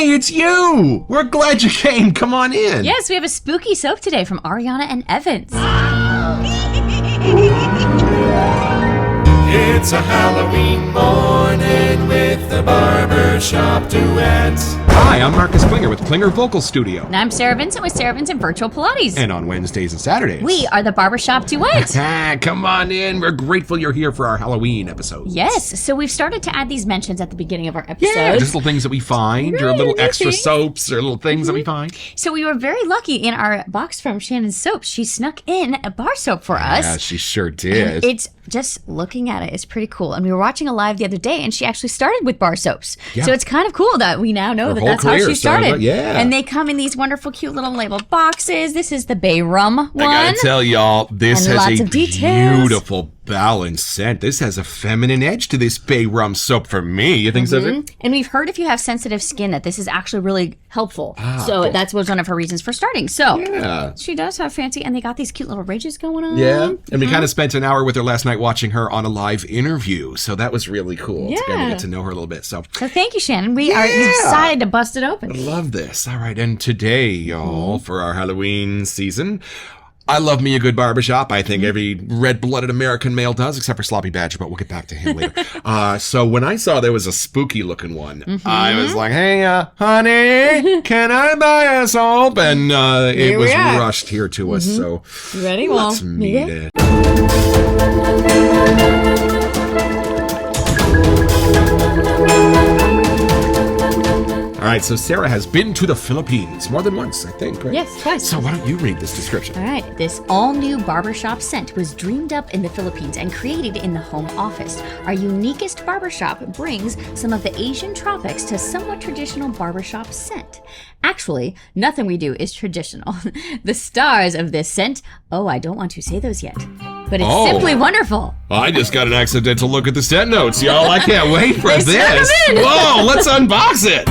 Hey, it's you! We're glad you came. Come on in. Yes, we have a spooky soap today from Ariana and Evans. It's a Halloween morning with the Barbershop Duet. Hi, I'm Marcus Klinger with Klinger Vocal Studio. And I'm Sarah Vincent with Sarah Vincent Virtual Pilates. And on Wednesdays and Saturdays, We are the Barbershop Duet. Come on in. We're grateful you're here for our Halloween episodes. Yes, so we've started to add these mentions at the beginning of our episodes. Yeah, just little things that we find, or little extra soaps, or little things that we find. So we were very lucky in our box from Shannon's Soaps. She snuck in a bar soap for us. Yeah, she sure did. It's just looking at it, it's pretty cool. And we were watching a live the other day, and she actually started with bar soaps. Yeah. So it's kind of cool that we now know that that's how she started. Yeah. And they come in these wonderful, cute little labeled boxes. This is the Bay Rum one. I gotta tell y'all, this And has lots a of details. beautiful balanced scent. This has a feminine edge to this Bay Rum soap for me. You think so? And we've heard if you have sensitive skin that this is actually really helpful. So cool. that was one of her reasons for starting. So Yeah. she does have fancy, and they got these cute little ridges going on. Yeah, and we kind of spent an hour with her last night watching her on a live interview, so that was really cool to kind of get to know her a little bit. So thank you, Shannon. We are excited to bust it open. I love this. All right, and today, y'all, for our Halloween season, I love me a good barbershop. I think every red-blooded American male does, except for Sloppy Badger, but we'll get back to him later. So when I saw there was a spooky-looking one, I was like, hey, honey, can I buy a soap? And it was rushed here to us, so You ready? let's meet it. All right, so Sarah has been to the Philippines more than once, I think, right? Yes, twice. So why don't you read this description? All right, this all-new barbershop scent was dreamed up in the Philippines and created in the home office. Our uniquest barbershop brings some of the Asian tropics to somewhat traditional barbershop scent. Actually, nothing we do is traditional. The stars of this scent, I don't want to say those yet, but it's simply wonderful. I just got an accidental look at the scent notes, y'all. I can't wait for They snuck this. 'em in. Whoa, let's unbox it.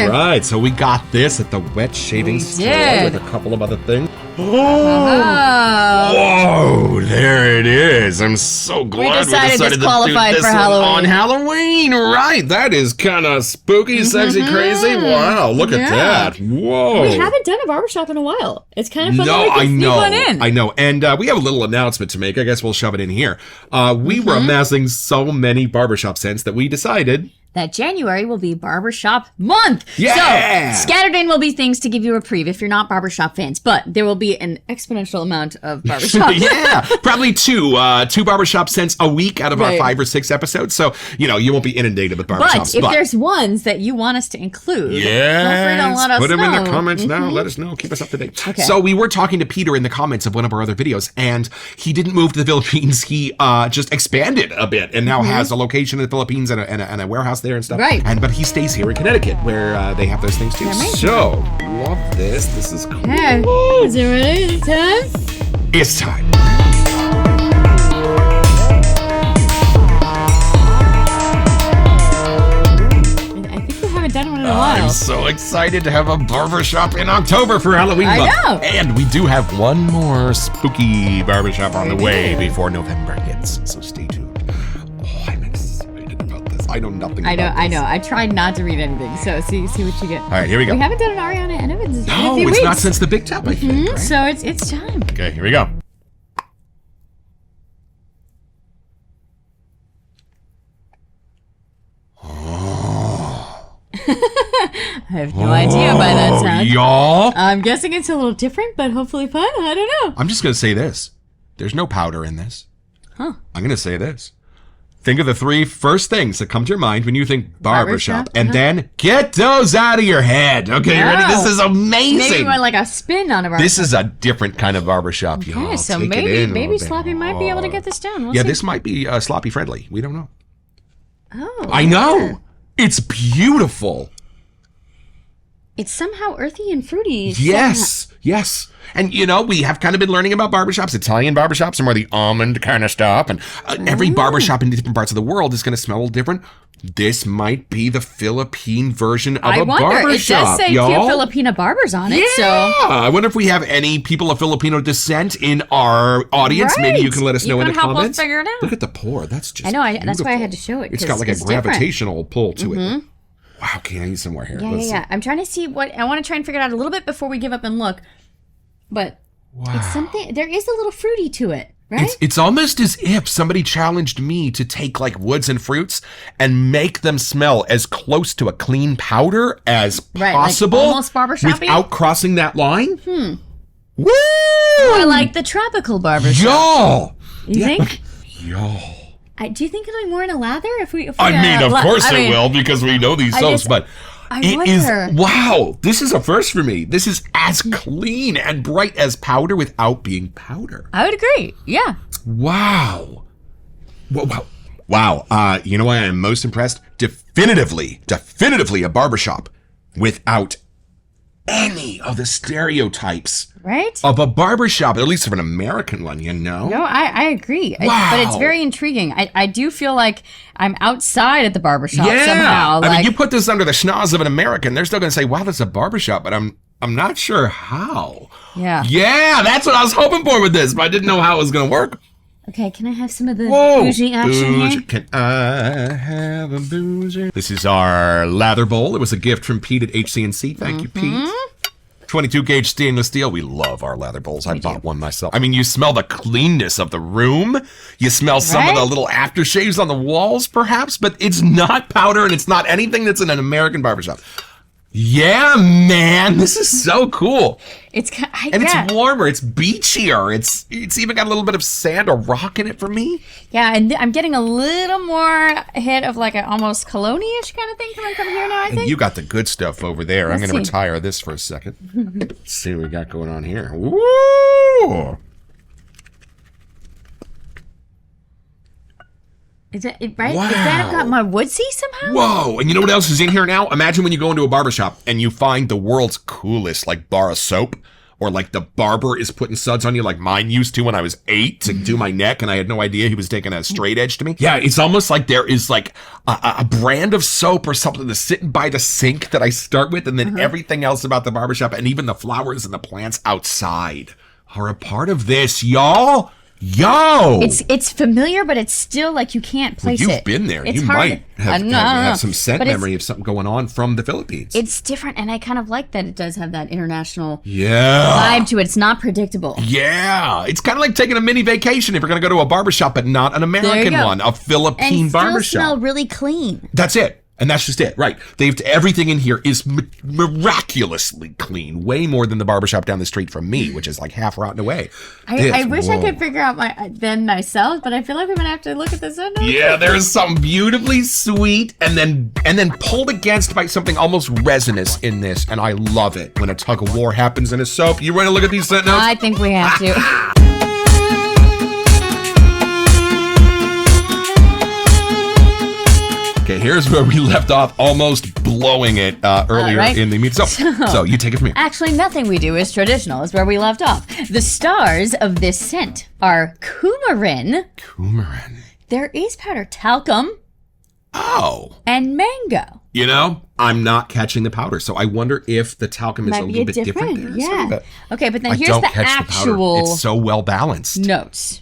All right, so we got this at the wet shaving store did. with a couple of other things. Oh. Whoa, there it is. I'm so glad decided this to do qualified this for one Halloween. on Halloween. Right, that is kind of spooky, sexy, crazy. Wow, look at that. Whoa. We haven't done a barbershop in a while. It's kind of fun No, that we can I sneak know, one in. I know, and we have a little announcement to make. I guess we'll shove it in here. We were amassing so many barbershop scents that we decided That January will be Barbershop Month. Yeah! So, scattered in will be things to give you a reprieve if you're not barbershop fans, but there will be an exponential amount of barbershop. yeah, probably two barbershop scents a week out of our 5 or 6 episodes. So, you won't be inundated with barbershops. But if there's ones that you want us to include, feel free to let us put them know. in the comments now. Let us know. Keep us up to date. Okay. So we were talking to Peter in the comments of one of our other videos, and he didn't move to the Philippines. He just expanded a bit and now has a location in the Philippines and a warehouse there and stuff. Right. But he stays here in Connecticut where they have those things too. Amazing. So, love this. This is cool. Okay. Is it ready? Time? It's time. I think we haven't done one in a while. I'm so excited to have a barbershop in October for Halloween I month. know. And we do have one more spooky barbershop on the way before November hits. So stay tuned. Oh, I'm excited about this. I know nothing about this. I know. I tried not to read anything, so see what you get. All right, here we go. We haven't done an Ariana and Evans in a No, few it's weeks. not since the big tap, I think. Right? So it's time. Okay, here we go. I have no idea by that sound. Y'all. I'm guessing it's a little different, but hopefully fun. I don't know. I'm just going to say this. There's no powder in this. Huh. I'm going to say this. Think of the 3 first things that come to your mind when you think barbershop. Barbershop, And then get those out of your head. Okay, you ready? This is amazing. Maybe more like a spin on a barbershop. This is a different kind of barbershop, y'all. Okay, so Take it in a maybe little bit. Sloppy might be able to get this done. We'll Yeah, see. this might be sloppy friendly. We don't know. Oh. I know. It's beautiful. It's somehow earthy and fruity. Yes. And, we have kind of been learning about barbershops. Italian barbershops are more the almond kind of stuff. And every barbershop in different parts of the world is going to smell a little different. This might be the Philippine version of a barbershop, it does say y'all. cute Filipina barbers on it, Yeah. so... I wonder if we have any people of Filipino descent in our audience. Right. Maybe you can let us know in the help comments. us figure it out. Look at the pour. That's just I know, that's why I beautiful. had to show it. It's got like a gravitational pull to it. Wow, can I use some more here? Yeah. I'm trying to see I want to try and figure it out a little bit before we give up and look. But it's something, there is a little fruity to it, right? It's almost as if somebody challenged me to take like woods and fruits and make them smell as close to a clean powder as possible. Like almost barbershop-y? Without crossing that line. Woo! Or like the tropical barbershop. Y'all! You think? Y'all. Do you think it'll be more in a lather if we? Of course it will, because we know these soaps, but it is, wow, this is a first for me. This is as clean and bright as powder without being powder. I would agree. Yeah. Wow. Wow. You know why I'm most impressed? Definitively a barbershop without any of the stereotypes. Right? Of a barbershop, at least of an American one, No, I agree. Wow. But it's very intriguing. I do feel like I'm outside at the barbershop somehow. I mean, you put this under the schnoz of an American, they're still going to say, wow, that's a barbershop, but I'm not sure how. Yeah. Yeah, that's what I was hoping for with this, but I didn't know how it was going to work. Okay, can I have some of the bougie action here? Can I have a bougie? This is our lather bowl. It was a gift from Pete at HCNC. Thank you, Pete. 22 gauge stainless steel. We love our lather bowls. I bought one myself. I mean, you smell the cleanness of the room. You smell some of the little aftershaves on the walls, perhaps, but it's not powder and it's not anything that's in an American barbershop. Yeah, man, this is so cool. It's warmer. It's beachier. It's even got a little bit of sand or rock in it for me. Yeah, and I'm getting a little more hit of like an almost cologne-ish kind of thing coming from here now, I think. And you got the good stuff over there. I'm going to retire this for a second. Let's see what we got going on here. Woo! Is it right? Wow. Is that got my woodsy somehow? Whoa! And you know what else is in here now? Imagine when you go into a barbershop and you find the world's coolest, like, bar of soap. Or like the barber is putting suds on you like mine used to when I was 8 to do my neck and I had no idea he was taking a straight edge to me. Yeah, it's almost like there is like a brand of soap or something that's sitting by the sink that I start with, and then everything else about the barbershop and even the flowers and the plants outside are a part of this, y'all. Yo! It's familiar, but it's still like you can't place it. You've been there. It's you hard. might have some scent memory of something going on from the Philippines. It's different, and I kind of like that it does have that international vibe to it. It's not predictable. Yeah. It's kind of like taking a mini vacation if you're going to go to a barbershop, but not an American one, a Philippine barbershop. And still smell really clean. That's it. And that's just it, right? everything in here is miraculously clean, way more than the barbershop down the street from me, which is like half rotten away. I wish I could figure out them myself, but I feel like we're gonna have to look at this window. Yeah, there's something beautifully sweet and then pulled against by something almost resinous in this, and I love it when a tug of war happens in a soap. You ready to look at these scent notes? I think we have to. Okay, here's where we left off, almost blowing it earlier in the meat. So you take it from here. Actually, nothing we do is traditional, is where we left off. The stars of this scent are coumarin. Coumarin. There is powder talcum. Oh. And mango. You know, I'm not catching the powder, so I wonder if the talcum is a little bit different there. Yeah. Okay, but then here's the actual the powder. It's so well balanced. Notes.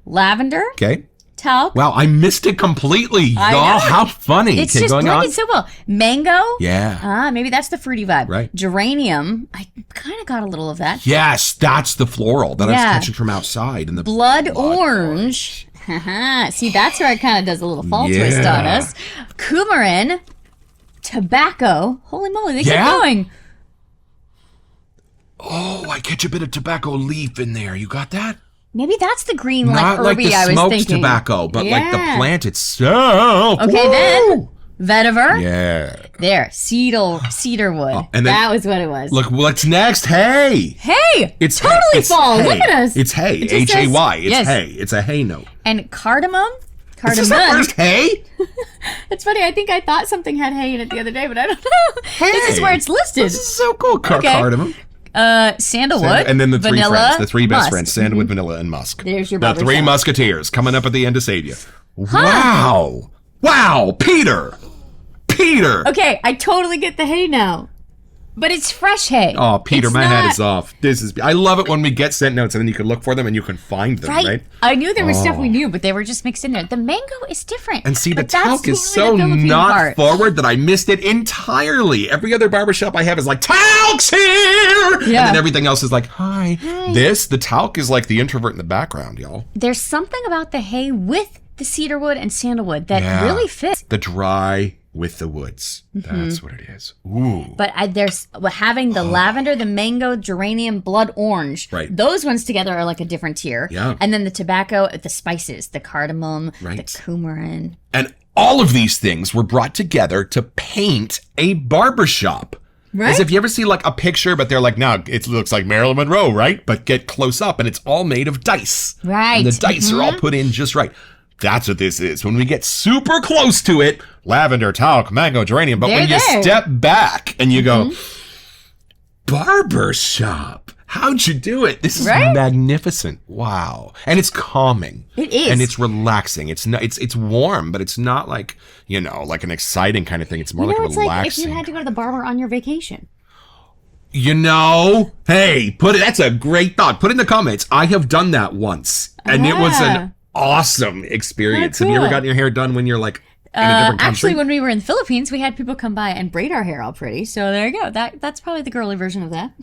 Lavender. Okay. Talc. Wow, I missed it completely, y'all. How funny. It's just blended so well. Mango. Yeah. Maybe that's the fruity vibe. Right. Geranium. I kind of got a little of that. Yes, that's the floral that I was catching from outside. And the blood orange. See, that's where it kind of does a little fall twist on us. Coumarin. Tobacco. Holy moly, they keep going. Oh, I catch a bit of tobacco leaf in there. You got that? Maybe that's the green, not like herby I was smoked thinking. Tobacco, but like the plant itself. Okay, then vetiver. Yeah. There, cedarwood. And that was what it was. Look, what's next? Hay. It's totally fall. Look at us. It's hay. Hay. It's hay. It's a hay note. And cardamom. Is this our first hay? It's funny. I think I thought something had hay in it the other day, but I don't know. Hey, This is where it's listed. This is so cool. Okay. Cardamom. Sandalwood. And then the three vanilla, friends, the three best musk. friends, sandalwood, vanilla, and musk. There's your The barbershop. three musketeers coming up at the end to save you. Wow. Wow, Peter. Okay, I totally get the hay now. But it's fresh hay. Oh, Peter, It's my head not- is off. I love it when we get sent notes and then you can look for them and you can find them, right? I knew there was stuff we knew, but they were just mixed in there. The mango is different. And see, the But that's talc is totally so the Philippine not part. forward that I missed it entirely. Every other barbershop I have is like, talc's here! And Yeah. then everything else is like, hi. The talc is like the introvert in the background, y'all. There's something about the hay with the cedarwood and sandalwood that Yeah. really fits. The dry with the woods. That's what it is. Ooh. But there's having the lavender, the mango, geranium, blood orange. Right. Those ones together are like a different tier. Yeah. And then the tobacco, the spices, the cardamom, Right. the coumarin. And all of these things were brought together to paint a barbershop. Right. As if you ever see like a picture, but they're like, no, it looks like Marilyn Monroe, right? But get close up and it's all made of dice. Right. And the dice are all put in just right. That's what this is. When we get super close to it, lavender, talc, mango, geranium. But when you They're there. step back and you go, barbershop, how'd you do it? This is Right? magnificent. Wow. And it's calming. It is. And it's relaxing. It's not, it's warm, but it's not like, like an exciting kind of thing. It's more like a It's like if relaxing. you had to go to the barber on your vacation. Hey, that's a great thought. Put in the comments. I have done that once. And it was Yeah. an awesome experience. Oh, Have you ever cool. gotten your hair done when you're like in a different country? Actually, when we were in the Philippines, we had people come by and braid our hair all pretty. So there you go. That's probably the girly version of that.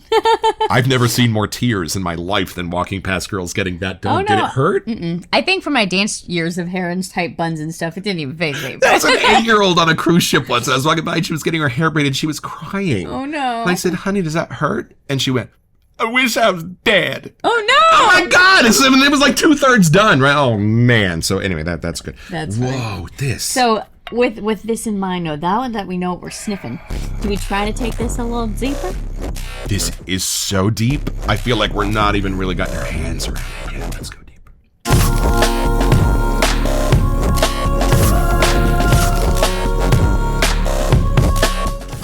I've never seen more tears in my life than walking past girls getting that done. Oh, Did no. it hurt? I think from my dance years of hair and tight buns and stuff, it didn't even phase me. That was an 8-year-old on a cruise ship once. I was walking by and she was getting her hair braided. She was crying. Oh, no. And I said, honey, does that hurt? And she went, I wish I was dead. Oh, no. Oh my God! It was like 2/3 done, right? Oh man! So anyway, that's good. That's whoa. This. So with this in mind, though, now that we know what we're sniffing, do we try to take this a little deeper? This is so deep. I feel like we're not even really got our hands around it yet. Let's go deeper.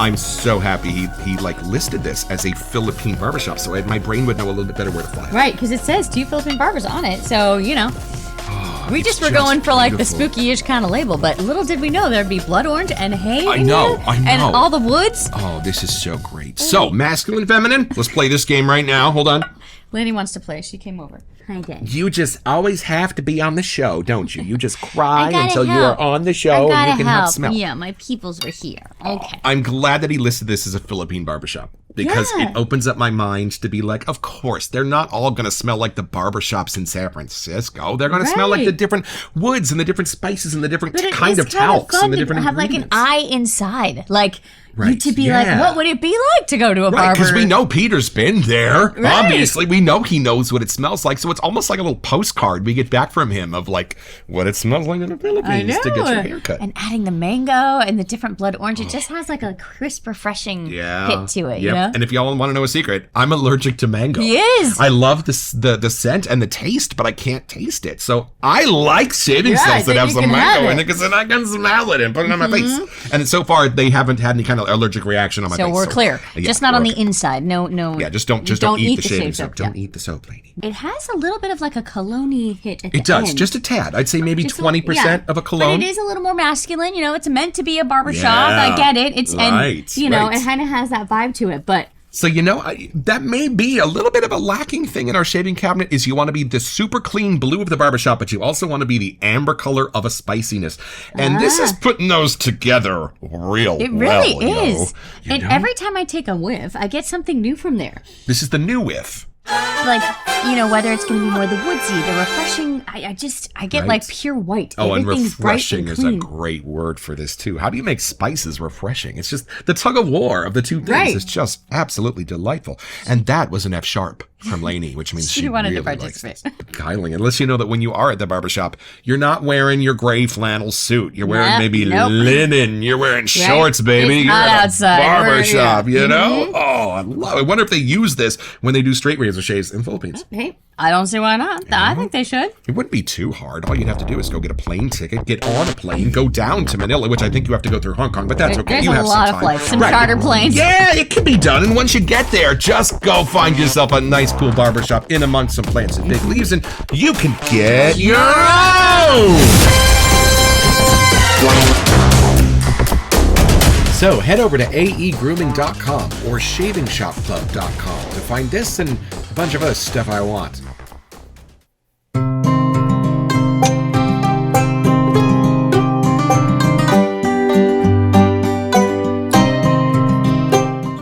I'm so happy he like listed this as a Philippine barbershop, so my brain would know a little bit better where to fly. Right, because it says 2 Philippine barbers on it. So, we just were just going for like the beautiful. spooky-ish kind of label, but little did we know there'd be blood orange and hay I in know, there, I know. and all the woods. Oh, this is so great. So, masculine, feminine. Let's play this game right now. Hold on. Lanny wants to play. She came over. Hi, Dad. You just always have to be on the show, don't you? You just cry I gotta until you help. are on the I show and gotta you can have help. smell. Yeah, my peoples were here. Okay. I'm glad that he listed this as a Philippine barbershop because Yeah. it opens up my mind to be like, of course, they're not all going to smell like the barbershops in San Francisco. They're going to smell like Right. the different woods and the different spices and the different But it kind is of kind of talcs fun and the to different have like an ingredients. eye inside, like you Right, to be yeah. like, what would it be like to go to a Right, barber? because we know Peter's been there. Right. Obviously, we know he knows what it smells like. So it's almost like a little postcard we get back from him of like what it smells like in the I Philippines know. to get your haircut. And adding the mango and the different blood orange, it just has like a crisp, refreshing hit to it. Yep. You know? And if y'all want to know a secret, I'm allergic to mango. He is. I love the scent and the taste, but I can't taste it. So I like shaving Yeah, stuff that then have you some can have mango in it. it because then I can smell it and put it on my face. And so far, they haven't had any kind of allergic reaction on my So face. we're clear. Yeah, Just not we're on okay. the inside. No. Yeah, just don't eat the shaving soap. Don't eat the soap, lady. It has a little bit of like a cologne hit at It the does, end. just a tad. I'd say maybe Just a- 20% yeah. of a cologne. But it is a little more masculine. It's meant to be a barbershop. Yeah. I get it. It's Right, and right. it kind of has that vibe to it. But So, that may be a little bit of a lacking thing in our shaving cabinet is you want to be the super clean blue of the barbershop, but you also want to be the amber color of a spiciness. And this is putting those together real it well. really is. You know? Every time I take a whiff, I get something new from there. This is the new whiff. Like, whether it's going to be more the woodsy, the refreshing, I get Right. like pure white. Oh, and Everything's bright refreshing and is a clean. great word for this, too. How do you make spices refreshing? It's just the tug of war of the two things. Right. It's just absolutely delightful. And that was an F sharp from Lainey, which means She she wanted to really likes participate. this. Beguiling. Unless you know that when you are at the barbershop, you're not wearing your gray flannel suit. You're wearing Nope, maybe nope. linen. You're wearing shorts, baby. It's You're hot at a outside. barbershop, Yeah. you know? Oh, I love it. I wonder if they use this when they do straight razor shaves in the Philippines. Hey, I don't see why not. I think they should. It wouldn't be too hard. All you'd have to do is go get a plane ticket, get on a plane, go down to Manila, which I think you have to go through Hong Kong, but that's okay. There's You a have lot some of time. flights, some charter planes. Yeah, it can be done. And once you get there, just go find yourself a nice, cool barbershop in amongst some plants and big leaves, and you can get your own. So head over to aegrooming.com or shavingshopclub.com to find this and a bunch of other stuff I want.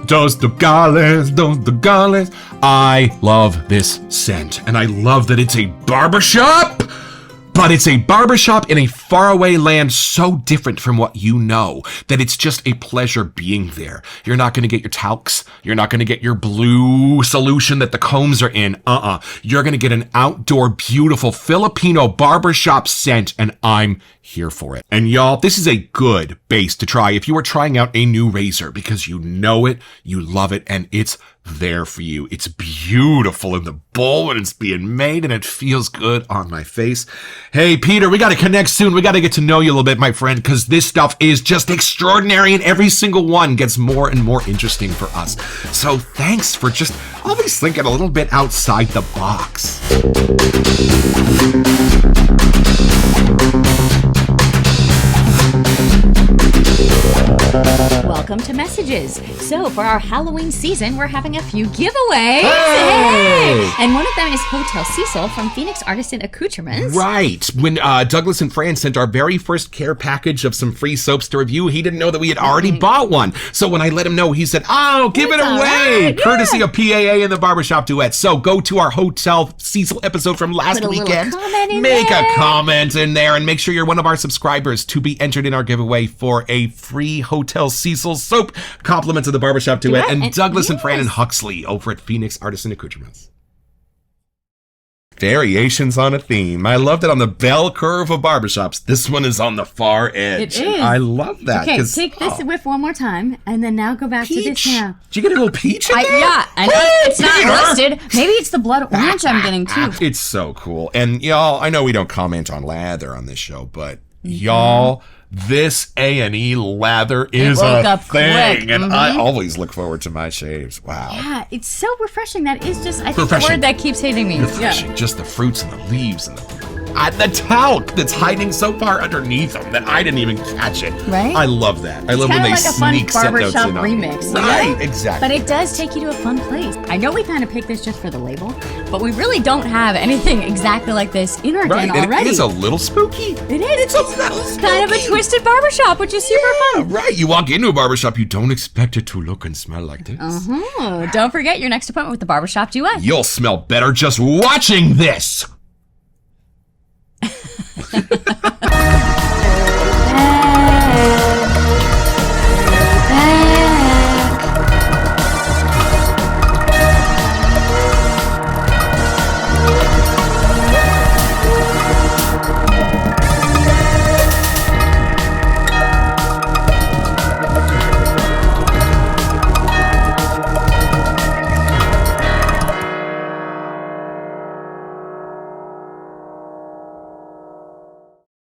Dos Dogales. I love this scent, and I love that it's a barbershop. But it's a barbershop in a faraway land so different from what you know that it's just a pleasure being there. You're not going to get your talcs. You're not going to get your blue solution that the combs are in. You're going to get an outdoor, beautiful Filipino barbershop scent, and I'm here for it. And y'all, this is a good base to try if you are trying out a new razor because you know it, you love it, and it's there for you. It's beautiful in the bowl when it's being made, and it feels good on my face. Hey, Peter, we got to connect soon. We got to get to know you a little bit, my friend, because this stuff is just extraordinary, and every single one gets more and more interesting for us. So thanks for just always thinking a little bit outside the box. Welcome to Messages. So for our Halloween season, we're having a few giveaways. Hey! And one of them is Hotel Cecil from Phoenix Artisan Accoutrements. Right. When Douglas and Fran sent our very first care package of some free soaps to review, he didn't know that we had already bought one. So when I let him know, he said, "Oh, give it away!" Right, courtesy of PAA and the Barbershop Duet. So go to our Hotel Cecil episode from last Put a little weekend. comment in Make there. a comment in there and make sure you're one of our subscribers to be entered in our giveaway for a free Hotel Cecil soap. Compliments of the Barbershop Duet Duet, and and- Douglas and Fran yes. and Huxley over at Phoenix Artisan Accoutrements. Variations on a theme. I love that on the bell curve of barbershops, this one is on the far edge. It is. I love that. Okay, 'cause- take this whiff one more time, and then now go back to this Peach. now. Did you get a little peach in there? Yeah, I know it's not Peter. listed. Maybe it's the blood orange I'm getting too. It's so cool. And y'all, I know we don't comment on lather on this show, but y'all, this A&E lather is woke a up thing. quick. And I always look forward to my shaves. Wow. Yeah, it's so refreshing. That is just, I think, Refreshing. Word that keeps hitting me. Refreshing. Just the fruits and the leaves and the talc that's hiding so far underneath them that I didn't even catch it. Right? I love that. I love when kind they of like a fun sneak scent notes barbershop in on remix. it. you know? Right, exactly. But it does take you to a fun place. I know we kind of picked this just for the label, but we really don't have anything exactly like this in our Right, den and already. it is a little spooky. It is. It's kind of a twisted barbershop, which is super fun. Right, you walk into a barbershop, you don't expect it to look and smell like this. Oh, don't forget your next appointment with the Barbershop Duet. You'll smell better just watching this.